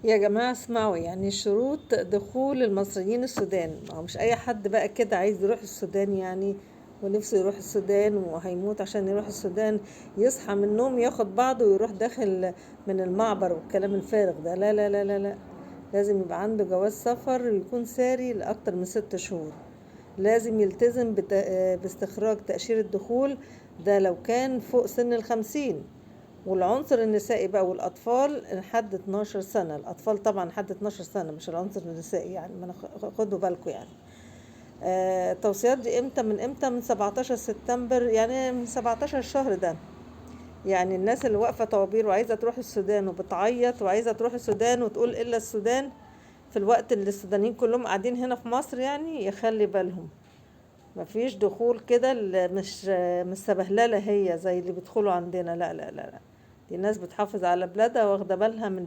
يا جماعة اسمعوا، يعني شروط دخول المصريين السودان، ما هو مش اي حد بقى كده عايز يروح السودان يعني، ونفسه يروح السودان وهيموت عشان يروح السودان، يصحى من النوم ياخد بعضه ويروح داخل من المعبر والكلام الفارغ ده. لا لا لا لا لا، لازم يبقى عنده جواز سفر ويكون ساري لأكتر من 6 شهور. لازم يلتزم باستخراج تأشيرة دخول، ده لو كان فوق سن ال50. والعنصر النسائي بقى والأطفال لحد 12 سنة، الأطفال طبعا لحد 12 سنة، مش العنصر النسائي يعني، ما خدوا بالكم يعني. التوصيات دي امتى؟ من 17 سبتمبر، يعني من 17 الشهر ده. يعني الناس اللي واقفة طوابير وعايزة تروح السودان وبتعيط وعايزة تروح السودان وتقول إلا السودان، في الوقت اللي السودانيين كلهم قاعدين هنا في مصر، يعني يخلي بالهم. مفيش دخول كده، مش سبهللة هي زي اللي بيدخلوا عندنا. لا لا لا لا، دي الناس بتحافظ على بلادها واخدة بالها من